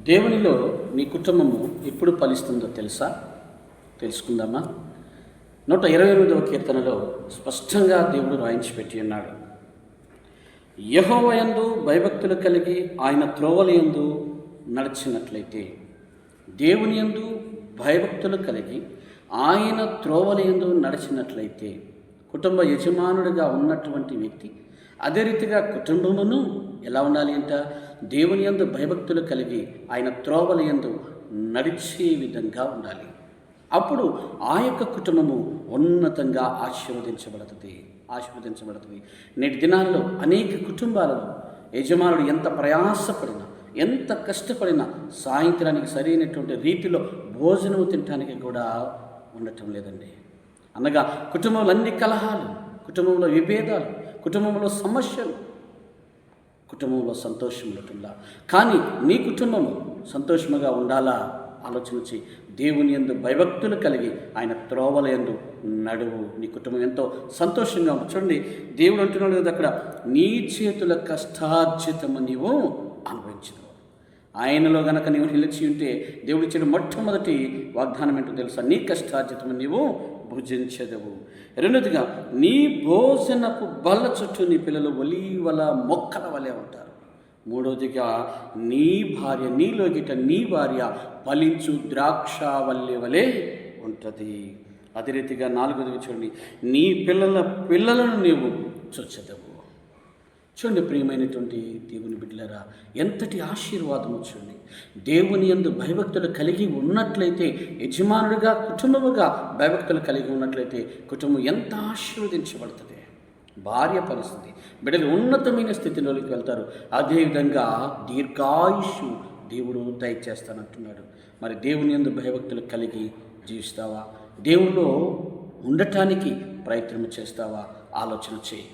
దేవునిలో నీ కుటుంబము ఎప్పుడు ఫలిస్తుందో తెలుసా? తెలుసుకుందామా? 128వ కీర్తనలో స్పష్టంగా దేవుడు రాయించి పెట్టి ఉన్నాడు. యెహోవాయందు భయభక్తులు కలిగి ఆయన త్రోవలయందు నడిచినట్లయితే, దేవుని యందు భయభక్తులు కలిగి ఆయన త్రోవలయందు నడిచినట్లయితే, కుటుంబ యజమానుడిగా ఉన్నటువంటి వ్యక్తి అదే రీతిగా కుటుంబమును ఎలా ఉండాలి అంట? దేవుని యందు భయభక్తులు కలిగి ఆయన త్రోవలయందు నడిచే విధంగా ఉండాలి. అప్పుడు ఆ యొక్క కుటుంబము ఉన్నతంగా ఆశీర్వదించబడుతుంది. నేటి దినాల్లో అనేక కుటుంబాలలో యజమానుడు ఎంత ప్రయాసపడినా, ఎంత కష్టపడినా సాయంత్రానికి సరైనటువంటి రీతిలో భోజనం తినడానికి కూడా ఉండటం లేదండి. అనగా కుటుంబంలో అన్ని కలహాలు, కుటుంబంలో విభేదాలు, కుటుంబంలో సమస్యలు, కుటుంబంలో సంతోషం ఉండటంలా. కానీ నీ కుటుంబము సంతోషముగా ఉండాలా? ఆలోచన చేయి. దేవుని యందు భయభక్తులు కలిగి ఆయన త్రోవల యందు నడువు. నీ కుటుంబం ఎంతో సంతోషంగా ఉంటుంది. చూడండి, దేవుడు అంటున్నాడు కదా అక్కడ, నీ చేతుల కష్టార్జితము నీవు అనుభవించదు. ఆయనలో గనక నీవు నిలిచి ఉంటే దేవుడు ఇచ్చిన మొట్టమొదటి వాగ్దానం ఏంటో తెలుసా? నీ కష్టార్జితము నీవు భుజించదవు. రెండోదిగా, నీ భోజనపు బల్ల చుట్టూ నీ పిల్లలు ఒలీవల మొక్కల వలె ఉంటారు. మూడోదిగా, నీ భార్య, నీలోగిట నీ భార్య ఫలించు ద్రాక్షవల్లి వలె ఉంటుంది. అదే రీతిగా నాలుగోదిగా చూడండి, నీ పిల్లలను నీవు చొచ్చదవు. చూడండి ప్రియమైనటువంటి దేవుని బిడ్డలారా, ఎంతటి ఆశీర్వాదము! చూడండి, దేవుని యందు భయభక్తులు కలిగి ఉన్నట్లయితే, యజమానుడిగా కుటుంబముగా భయభక్తులు కలిగి ఉన్నట్లయితే కుటుంబం ఎంత ఆశీర్వదించబడుతుంది. భార్య పరిస్థితి, బిడ్డలు ఉన్నతమైన స్థితిలోకి వెళ్తారు. అదేవిధంగా దీర్ఘాయుష్షు దేవుడు దయచేస్తానంటున్నాడు. మరి దేవుని యందు భయభక్తులు కలిగి జీవిస్తావా? దేవుల్లో ఉండటానికి ప్రయత్నం చేస్తావా? ఆలోచన చేయి.